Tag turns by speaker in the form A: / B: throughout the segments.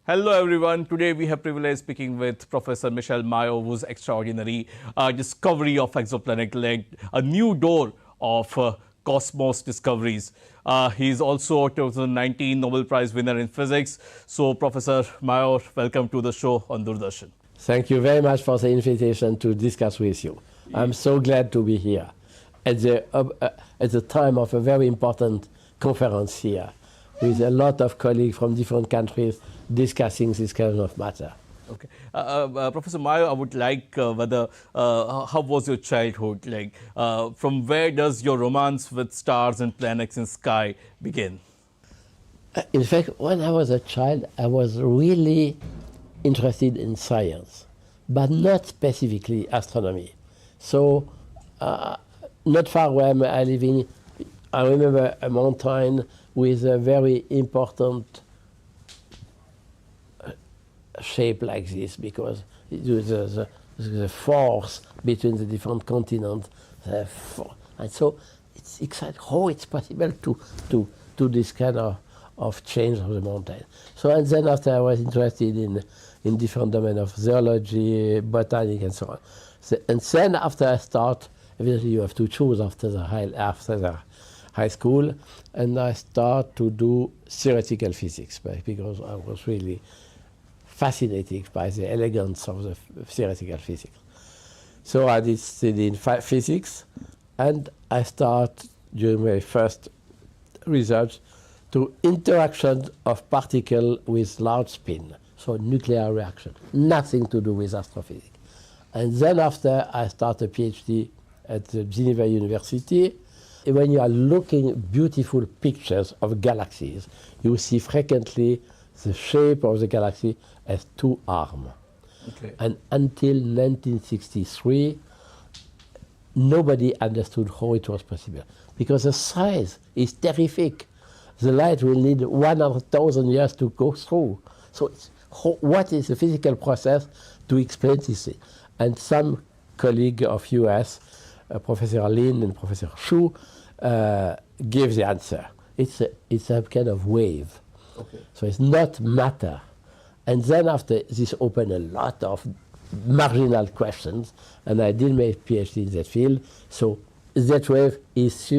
A: Hello everyone. Today we have privilege speaking with Professor Michel, whose extraordinary discovery of exoplanet led a new door of cosmos discoveries. He is also a 2019 Nobel Prize winner in physics. So Professor Mayo, welcome to the show on Doordarshan.
B: Thank you very much for the invitation to discuss with you. I'm so glad to be here at the time of a very important conference here with a lot of colleagues from different countries discussing this kind of matter.
A: Okay, Professor Mayo, I would like how was your childhood like? From where does your romance with stars and planets in sky begin?
B: In fact, when I was a child, I was really interested in science, but not specifically astronomy. So, not far where I live in, I remember a mountain with a very important shape like this, because the force between the different continents, and so it's exciting how it's possible to do this kind of change of the mountain. So, and then after I was interested in different domains of zoology, botany, and so on. So, and then after I start, evidently you have to choose after the high school, and I start to do theoretical physics because I was really fascinated by the elegance of the theoretical physics. So I did study in physics, and I start during my first research to interaction of particles with large spin, so nuclear reaction, nothing to do with astrophysics. And then after I start a PhD at the Geneva University. When you are looking beautiful pictures of galaxies, you see frequently the shape of the galaxy as two arms. Okay. And until 1963, nobody understood how it was possible, because the size is terrific. The light will need 100,000 years to go through. So what is the physical process to explain this thing? And some colleague of US, Professor Lin and Professor Shu, gave the answer. It's a kind of wave. Okay. So it's not matter. And then after this opened a lot of marginal questions, and I did my PhD in that field. So that wave is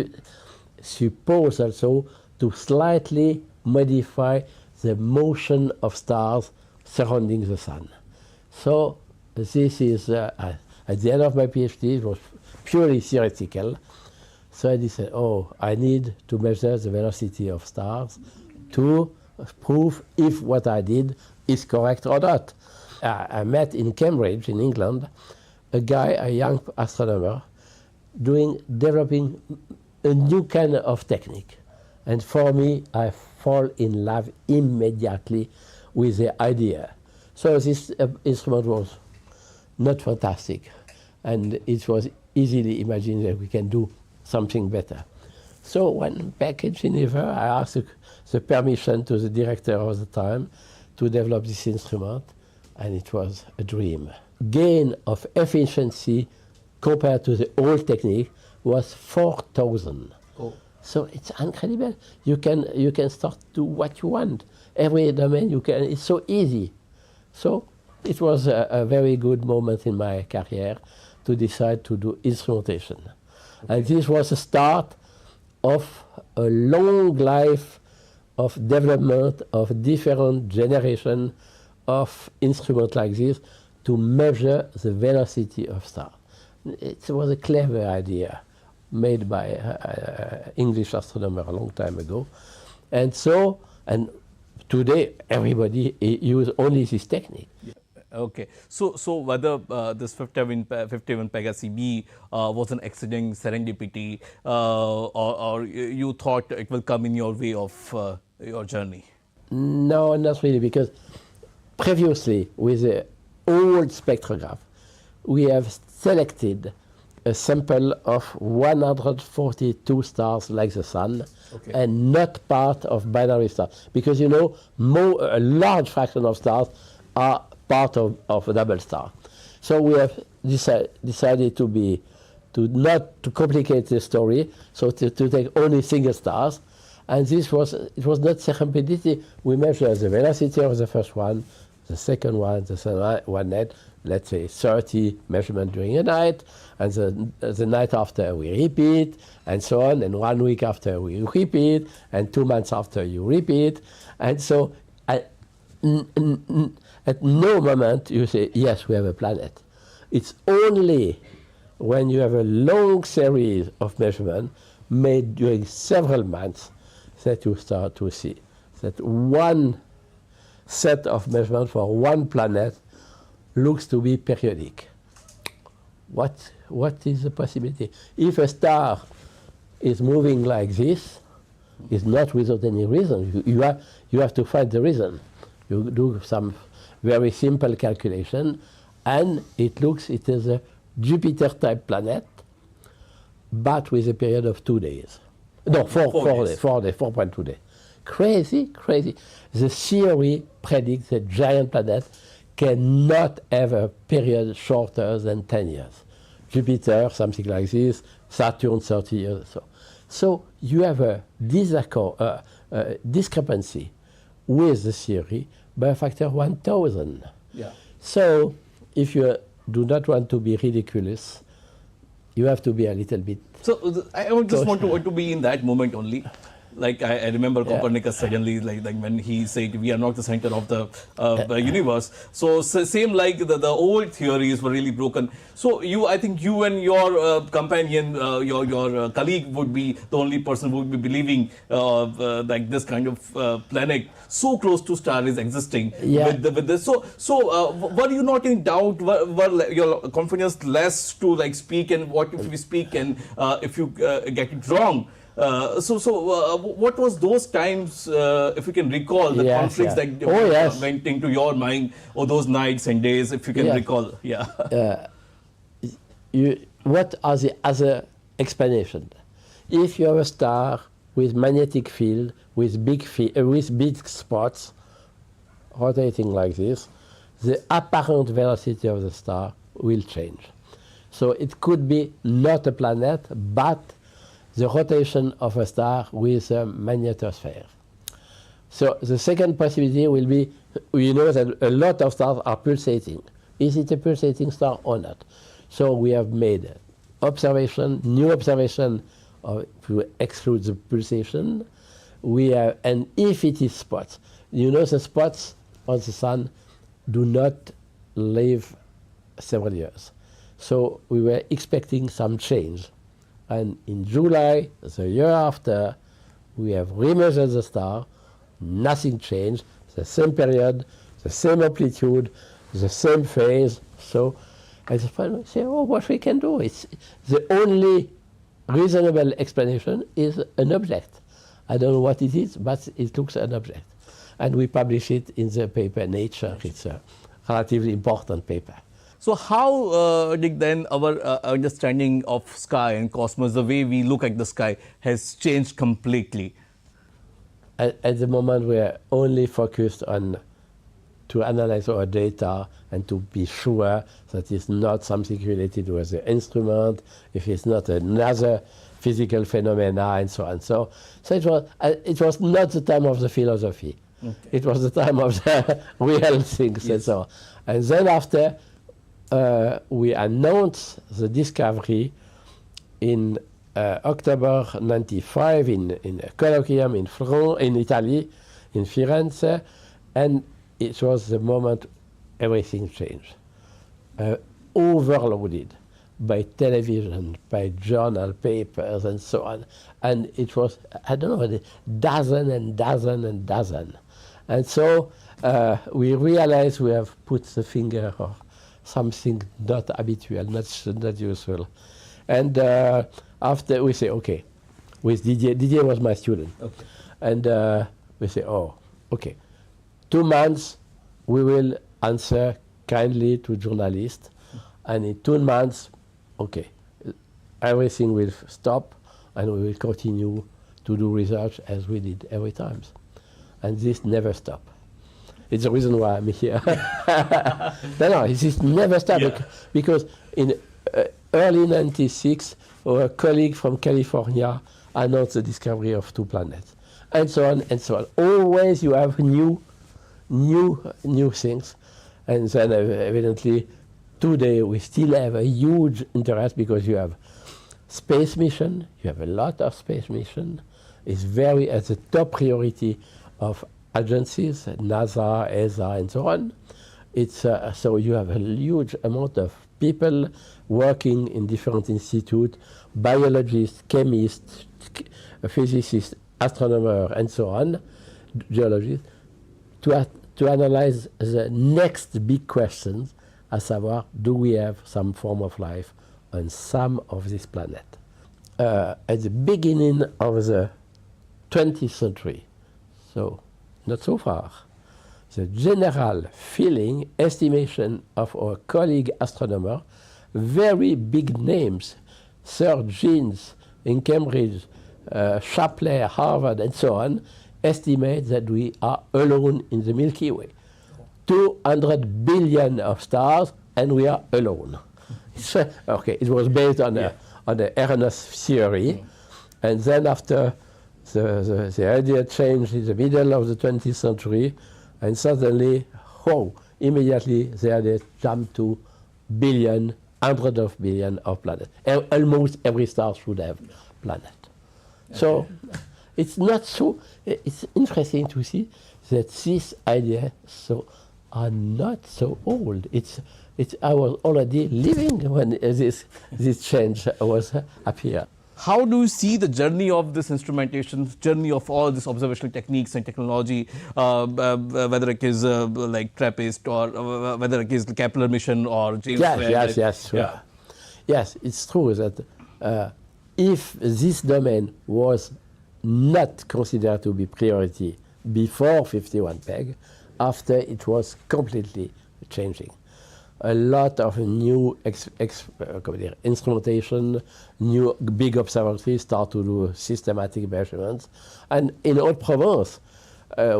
B: supposed also to slightly modify the motion of stars surrounding the sun. So this is, at the end of my PhD, it was purely theoretical. So I decided, I need to measure the velocity of stars to prove if what I did is correct or not. I met in Cambridge, in England, a young astronomer, developing a new kind of technique. And for me, I fall in love immediately with the idea. So this instrument was not fantastic, and it was easily imagined that we can do something better. So when back in Geneva, I asked the permission to the director of the time to develop this instrument, and it was a dream. Gain of efficiency compared to the old technique was 4,000. Oh. So it's incredible. You can start to do what you want. Every domain you can. It's so easy. So it was a very good moment in my career to decide to do instrumentation. Okay. And this was the start of a long life of development of different generations of instruments like this to measure the velocity of stars. It was a clever idea made by an English astronomer a long time ago. And so, and today everybody uses only this technique. Yeah.
A: Okay, so whether this 51 Pegasi B was an accident, serendipity, or you thought it will come in your way of your journey?
B: No, not really, because previously with the old spectrograph, we have selected a sample of 142 stars like the Sun, okay, and not part of binary stars, because you know a large fraction of stars are part of a double star. So we have decided to not to complicate the story, so to take only single stars, And it was not serendipity. We measured the velocity of the first one, the second one, the third one night, let's say 30 measurements during a night, and the night after we repeat, and so on, and 1 week after we repeat, and 2 months after you repeat. And so at no moment you say, yes, we have a planet. It's only when you have a long series of measurements made during several months that you start to see that one set of measurements for one planet looks to be periodic. What is the possibility? If a star is moving like this, it's not without any reason. You have to find the reason. You do some very simple calculation, and it is a Jupiter-type planet, but with a period of 2 days. No, 4 days, 4.2 days. Crazy, crazy. The theory predicts that giant planets cannot have a period shorter than 10 years. Jupiter, something like this, Saturn, 30 years or so. So you have a discrepancy with the theory by a factor 1,000.
A: Yeah.
B: So if you do not want to be ridiculous, you have to be a little bit.
A: So I just want to be in that moment only. Like I remember Copernicus suddenly, like when he said we are not the center of the universe. So same like the old theories were really broken. So I think you and your companion, your colleague would be the only person who would be believing like this kind of planet so close to star is existing.
B: Yeah.
A: With this. So were you not in doubt? Were your confidence less to like speak, and what if we speak and if you get it wrong? What was those times, if you can recall, the conflicts that went into your mind, or those nights and days, if you can recall? Yeah.
B: What are the other explanations? If you have a star with magnetic field, with big spots, rotating like this, the apparent velocity of the star will change. So it could be not a planet, but the rotation of a star with a magnetosphere. So the second possibility will be, we know that a lot of stars are pulsating. Is it a pulsating star or not? So we have made new observation to exclude the pulsation. And if it is spots, you know the spots on the sun do not live several years. So we were expecting some change. And in July, the year after, we have remeasured the star, nothing changed, the same period, the same amplitude, the same phase. So at the point we say, oh, what we can do? It's the only reasonable explanation is an object. I don't know what it is, but it looks an object. And we publish it in the paper Nature. It's a relatively important paper.
A: So how, Dick, then our understanding of sky and cosmos, the way we look at the sky, has changed completely?
B: At the moment, we are only focused on to analyze our data and to be sure that it's not something related with the instrument, if it's not another physical phenomena, and so on. So it was not the time of the philosophy. Okay. It was the time of the real things. Yes. And so on. And then after, we announced the discovery in October '95 in a colloquium in Italy, in Firenze, and it was the moment everything changed. Overloaded by television, by journal papers, and so on. And it was, I don't know, a dozen and dozen and dozen. And so we realized we have put the finger on something not habitual, not usual. And after we say, okay, with Didier was my student. Okay. And we say, oh, okay, 2 months we will answer kindly to journalists, and in 2 months, okay, everything will stop, and we will continue to do research as we did every time. And this never stopped. It's the reason why I'm here. No, this never stopped, because in early '96, our colleague from California announced the discovery of 2 planets. and so on and so on. Always you have new things, and then evidently today we still have a huge interest because you have space mission. You have a lot of space mission. It's very at the top priority of agencies, NASA, ESA, and so on. It's so you have a huge amount of people working in different institutes, biologists, chemists, physicists, astronomers, and so on, geologists, to analyze the next big questions, à savoir, do we have some form of life on some of this planet? At the beginning of the 20th century, so not so far, the general feeling, estimation of our colleague astronomer, very big names, Sir Jeans in Cambridge, Shapley, Harvard, and so on, estimate that we are alone in the Milky Way. 200 billion of stars, and we are alone. Okay, it was based on the Aronoff theory, and then after the idea changed in the middle of the 20th century, and suddenly, immediately the idea jumped to billion, hundreds of billion of planets. Almost every star should have planet. Okay. So it's not so, it's interesting to see that these ideas are not so old. I was already living when this change was appear.
A: How do you see the journey of this instrumentation, journey of all these observational techniques and technology, whether it is like TRAPPIST or whether it is the Kepler mission or James Webb?
B: Yes. Yeah. Yes, it's true that if this domain was not considered to be priority before 51 Peg, after it was completely changing. A lot of new instrumentation, new big observatories start to do systematic measurements. And in Haute-Provence,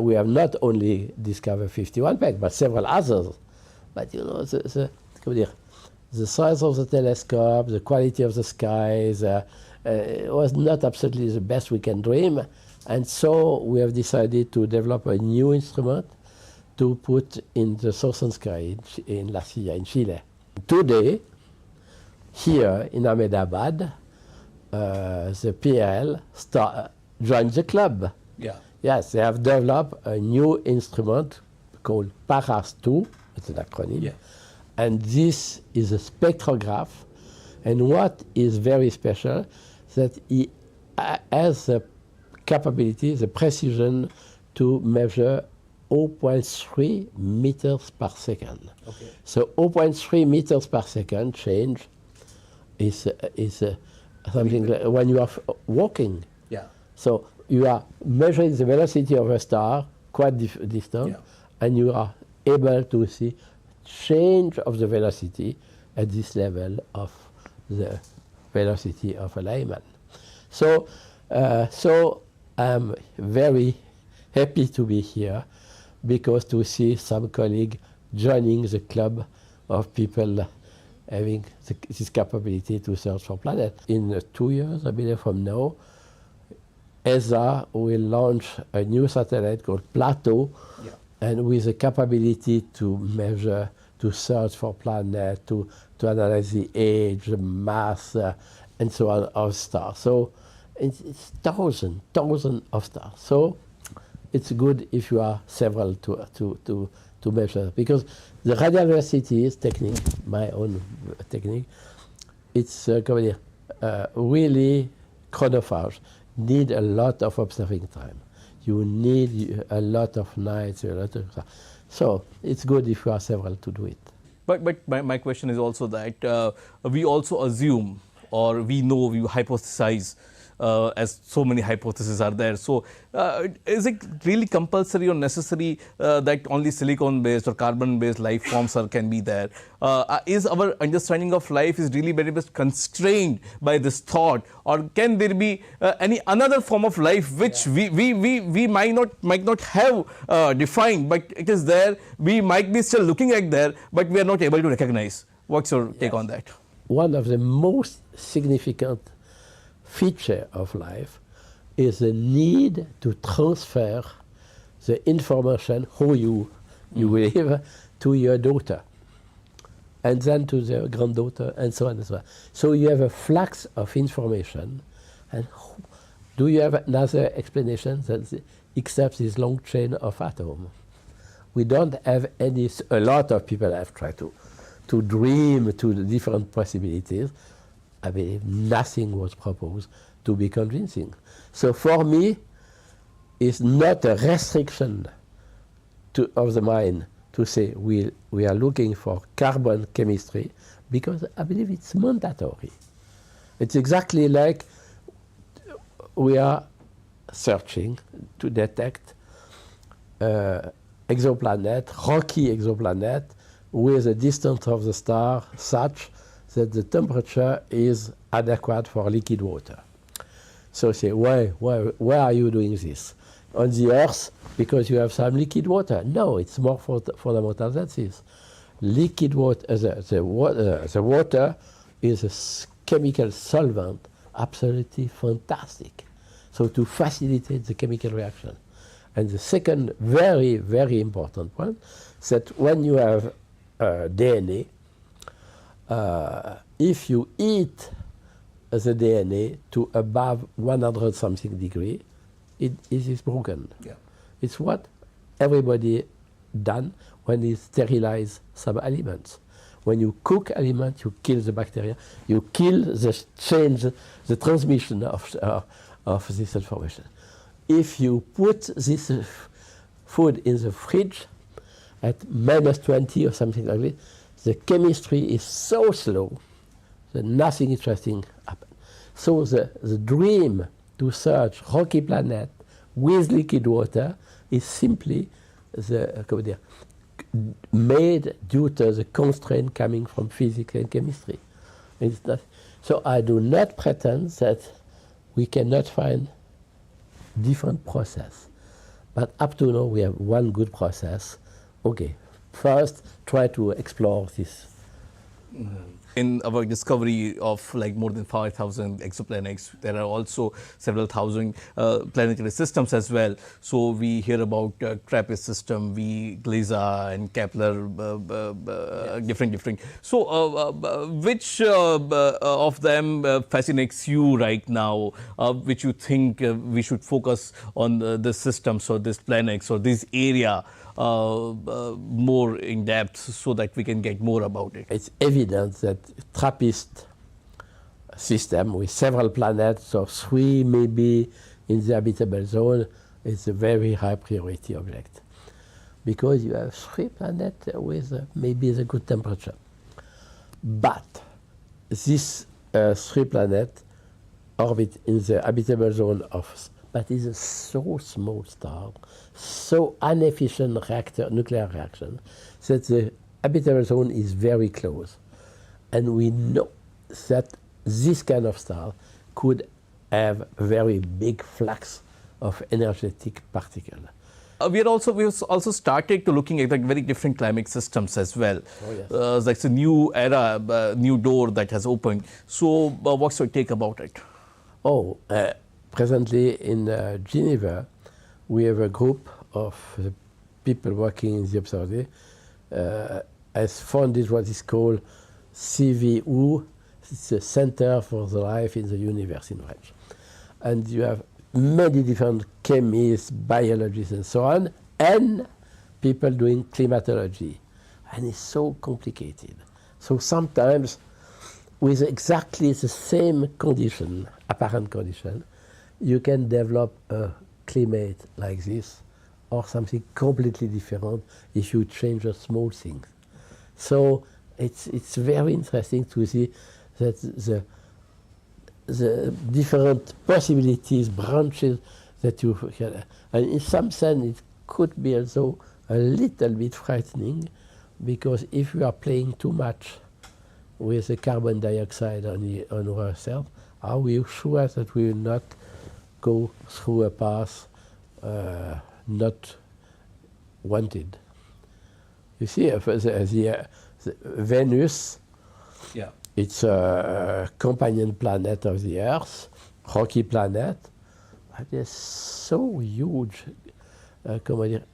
B: we have not only discovered 51 Peg, but several others. But you know, the size of the telescope, the quality of the skies was not absolutely the best we can dream. And so we have decided to develop a new instrument to put in the southern sky in La Silla, in Chile. Today, here in Ahmedabad, the PL joined the club.
A: Yeah.
B: Yes, they have developed a new instrument called PARAS-2, it's an acronym, yeah. And this is a spectrograph, and what is very special, that it has the capability, the precision to measure 0.3 meters per second. Okay. So 0.3 meters per second change is something like when you are walking.
A: Yeah.
B: So you are measuring the velocity of a star quite distant, yeah. And you are able to see change of the velocity at this level of the velocity of a layman. So I'm very happy to be here, because to see some colleague joining the club of people having this capability to search for planets. In 2 years, I believe from now, ESA will launch a new satellite called Plateau, yeah. And with the capability to measure, to search for planets, to analyze the age, the mass, and so on of stars. So it's thousands of stars. So it's good if you are several to measure, because the radial velocity is technique, my own technique. It's really chronophage. Need a lot of observing time. You need a lot of nights, so it's good if you are several to do it.
A: But my question is also that we also assume, or we know, we hypothesize, as so many hypotheses are there. So is it really compulsory or necessary that only silicon-based or carbon-based life forms can be there? Is our understanding of life is really very much constrained by this thought, or can there be any another form of life which we might not have defined, but it is there, we might be still looking at there, but we are not able to recognize? What's your take on that?
B: One of the most significant feature of life is the need to transfer the information how you live to your daughter, and then to the granddaughter, and so on and so on. So you have a flux of information, and do you have another explanation except this long chain of atoms? We don't have any. A lot of people have tried to dream to the different possibilities. I believe nothing was proposed to be convincing. So for me, it's not a restriction of the mind to say we are looking for carbon chemistry, because I believe it's mandatory. It's exactly like we are searching to detect exoplanet, rocky exoplanet, with a distance of the star such that the temperature is adequate for liquid water. So say, why are you doing this? On the Earth, because you have some liquid water. No, it's more fundamental than this. Liquid water, the water is a chemical solvent, absolutely fantastic. So to facilitate the chemical reaction. And the second very, very important one is that when you have DNA, if you eat the DNA to above 100 something degree, it is broken.
A: Yeah.
B: It's what everybody done when you sterilize some aliments. When you cook aliments, you kill the bacteria, you kill the change, the transmission of this information. If you put this food in the fridge at -20 or something like this, the chemistry is so slow that nothing interesting happens. So the dream to search rocky planet with liquid water is simply made due to the constraint coming from physics and chemistry. It's not, so I do not pretend that we cannot find different process. But up to now we have one good process. Okay, first try to explore this.
A: In our discovery of like more than 5,000 exoplanets, there are also several thousand planetary systems as well. So we hear about TRAPPIST system, Gliese and Kepler, different. So which of them fascinates you right now, which you think we should focus on the systems or these planets or this area more in depth so that we can get more about it?
B: It's evident that TRAPPIST system with several planets, so 3 maybe in the habitable zone, is a very high priority object. Because you have 3 planets with maybe the good temperature. But this 3 planets orbit in the habitable zone of, but it's a so small star, so inefficient nuclear reaction, that the habitable zone is very close. And we know that this kind of star could have very big flux of energetic particles.
A: We also started to looking at like very different climate systems as well.
B: Oh, yes.
A: Like a new era, new door that has opened. So what's your take about it?
B: Presently in Geneva, we have a group of people working in the observatory has founded what is called CVU, it's the Center for the Life in the Universe in French. And you have many different chemists, biologists and so on, and people doing climatology. And it's so complicated. So sometimes with exactly the same condition, apparent condition, you can develop a climate like this or something completely different if you change a small thing. So it's very interesting to see that the different possibilities, branches that you can, and in some sense it could be also a little bit frightening, because if you are playing too much with the carbon dioxide on ourselves, are we sure that we will not go through a path not wanted? You see, the Venus,
A: yeah,
B: it's a companion planet of the Earth, rocky planet. there's so huge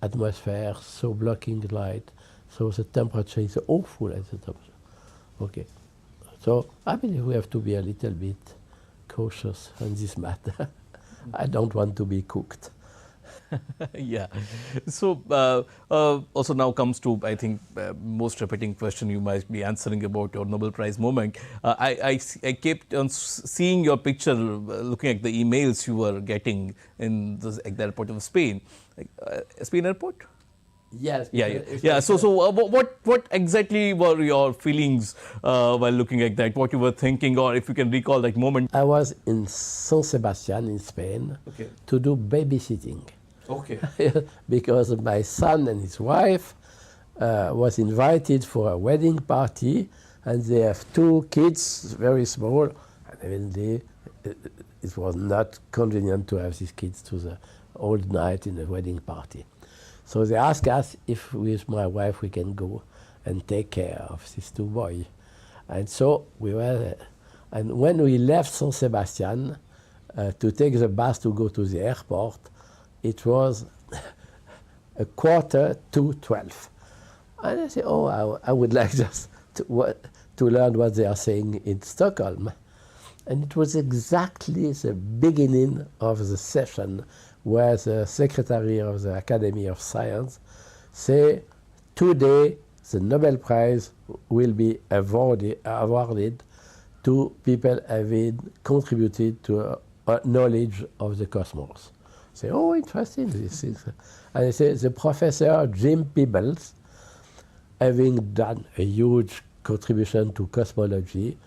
B: atmosphere, so blocking light, so the temperature is awful at the top. Okay, so I believe we have to be a little bit cautious on this matter. I don't want to be cooked.
A: Yeah. So also now comes to, I think, most repeating question you might be answering about your Nobel Prize moment. I kept on seeing your picture, looking at the emails you were getting at the airport of Spain. Spain airport?
B: Yes.
A: Yeah. So what exactly were your feelings while looking at that? What you were thinking, or if you can recall that moment?
B: I was in San Sebastian in Spain to do babysitting.
A: Okay.
B: Because my son and his wife was invited for a wedding party, and they have 2 kids, very small, and evidently it was not convenient to have these kids to the whole night in a wedding party. So they asked us if with my wife we can go and take care of these 2 boys. And so we were, and when we left San Sebastian to take the bus to go to the airport, it was 11:45. And I said, oh, I would like just to learn what they are saying in Stockholm. And it was exactly the beginning of the session where the secretary of the Academy of Science said, today the Nobel Prize will be awarded to people having contributed to knowledge of the cosmos. Say, oh, interesting, this is. And I say, the professor Jim Peebles, having done a huge contribution to cosmology,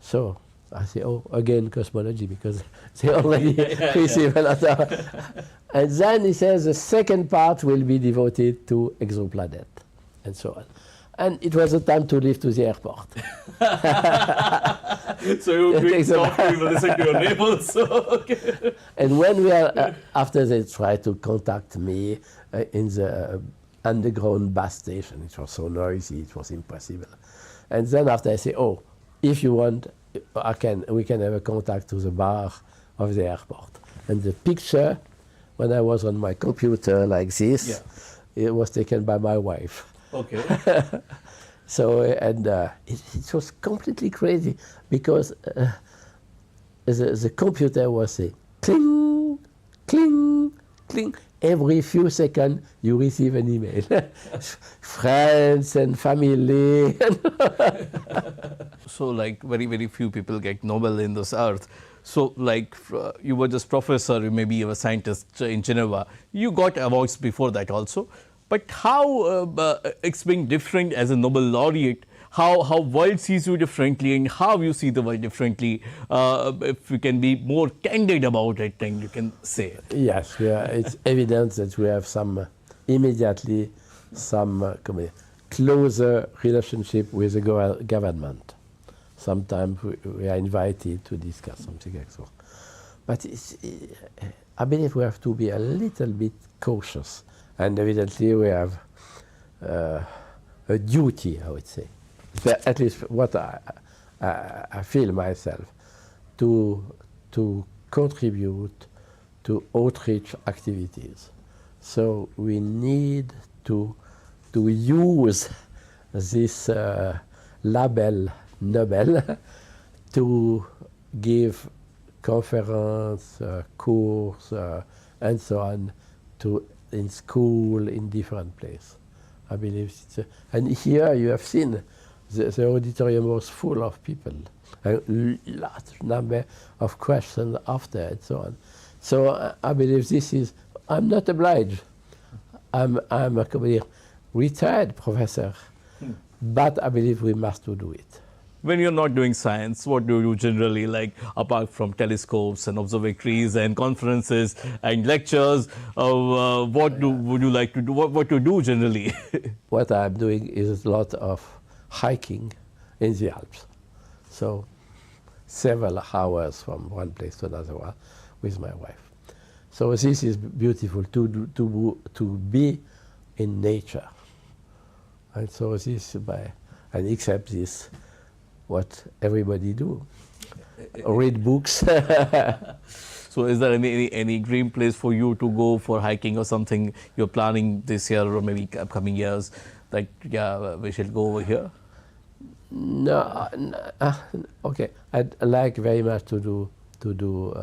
B: so I say, oh, again, cosmology, because they already received a lot of. And then he says the second part will be devoted to exoplanet, and so on. And it was the time to leave to the airport.
A: So you were doing softly, you listen to your neighbors. Okay.
B: And when we are, after they tried to contact me in the underground bus station, it was so noisy, it was impossible. And then after I say, oh, if you want, we can have a contact to the bar of the airport. And the picture, when I was on my computer like this, it was taken by my wife.
A: Okay.
B: So, and it was completely crazy because the computer was saying cling, cling, cling. Every few seconds you receive an email. Friends and family.
A: So like very, very few people get Nobel in this earth. So like you were just professor, maybe you were a scientist in Geneva. You got awards before that also. But how it's being different as a Nobel laureate, how world sees you differently and how you see the world differently, if you can be more candid about it, then you can say it.
B: Yes, it's evident that we have immediately some closer relationship with the government. Sometimes we are invited to discuss something like that. But I believe we have to be a little bit cautious. And evidently we have a duty, I would say, at least what I feel myself, to contribute to outreach activities. So we need to use this label Nobel to give conference, course, and so on in school, in different places. I believe it's and here you have seen the auditorium was full of people, a large number of questions after and so on. So I believe this is, I'm not obliged. I'm a retired professor, but I believe we must do it.
A: When you're not doing science, what do you generally like, apart from telescopes and observatories and conferences and lectures? Would you like to do? What you do generally?
B: What I'm doing is a lot of hiking in the Alps. So several hours from one place to another one with my wife. So this is beautiful to be in nature. And so this and except this, what everybody do, read books.
A: So is there any dream place for you to go for hiking or something you're planning this year or maybe upcoming years? Like, yeah, we should go over here?
B: No, okay. I'd like very much to do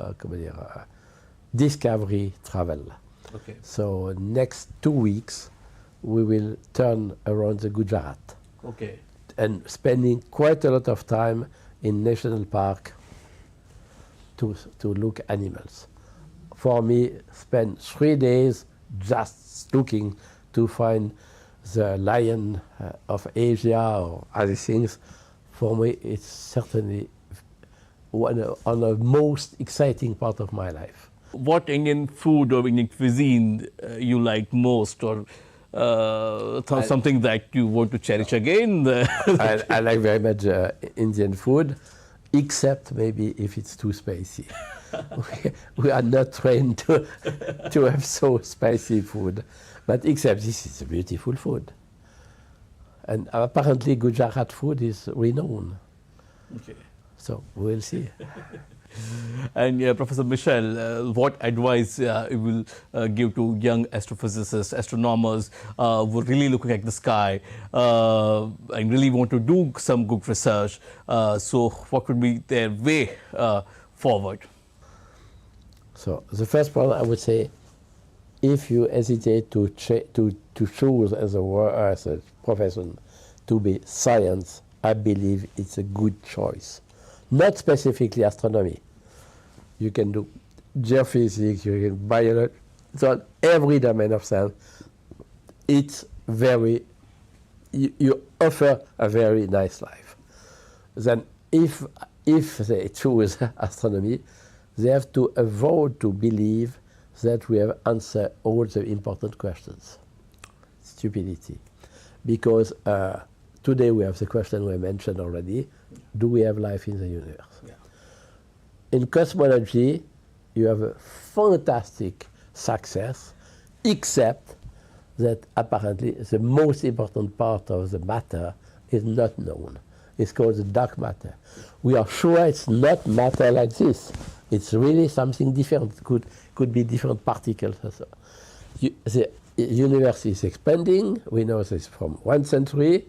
B: discovery travel.
A: Okay.
B: So next 2 weeks, we will turn around the Gujarat
A: Okay.
B: and spending quite a lot of time in national park to look animals. For me, spend 3 days just looking to find the lion of Asia or other things. For me, it's certainly one of the most exciting part of my life.
A: What Indian food or Indian cuisine you like most, or something that you want to cherish again?
B: I like very much Indian food, except maybe if it's too spicy. We are not trained to have so spicy food, but except this is a beautiful food. And apparently Gujarat food is renowned.
A: Okay.
B: So we'll see.
A: And Professor Michel, what advice you will give to young astrophysicists, astronomers who are really looking at the sky and really want to do some good research? So what would be their way forward?
B: So the first point I would say, if you hesitate to choose as a profession to be science, I believe it's a good choice. Not specifically astronomy. You can do geophysics, you can biology, so every domain of science. It's very, you offer a very nice life. Then if they choose astronomy, they have to avoid to believe that we have answered all the important questions. Stupidity. Because today we have the question we mentioned already, do we have life in the universe?
A: Yeah.
B: In cosmology, you have a fantastic success, except that apparently the most important part of the matter is not known. It's called the dark matter. We are sure it's not matter like this. It's really something different. It could be different particles also. The universe is expanding. We know this from 1 century.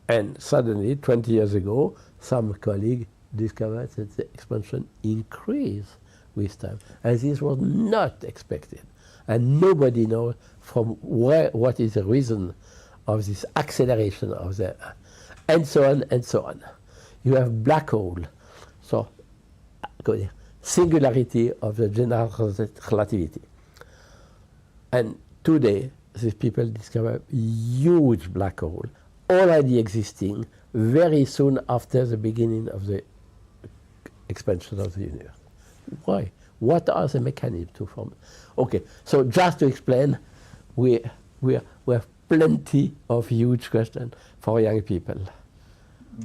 B: And suddenly, 20 years ago, some colleague discovered that the expansion increased with time. And this was not expected. And nobody knows from what is the reason of this acceleration of the, and so on and so on. You have black hole. So, singularity of the general relativity. And today, these people discover huge black hole already existing very soon after the beginning of the expansion of the universe. Why? What are the mechanisms to form? Okay, so just to explain, we have plenty of huge questions for young people.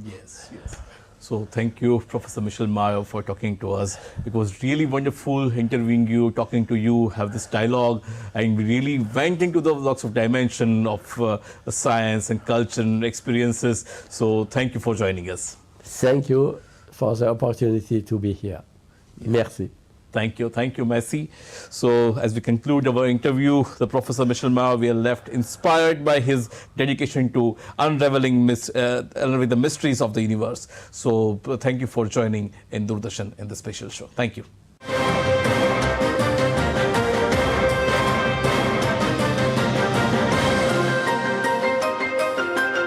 A: Yes, yes. So thank you, Professor Michel Mayo, for talking to us. It was really wonderful interviewing you, talking to you, have this dialogue, and we really went into the lots of dimension of science and culture and experiences. So thank you for joining us.
B: Thank you for the opportunity to be here. Merci.
A: Thank you, Messi. So as we conclude our interview, the Professor Michel Mayo, we are left inspired by his dedication to unraveling the mysteries of the universe. So thank you for joining in Doordarshan in the special show. Thank you.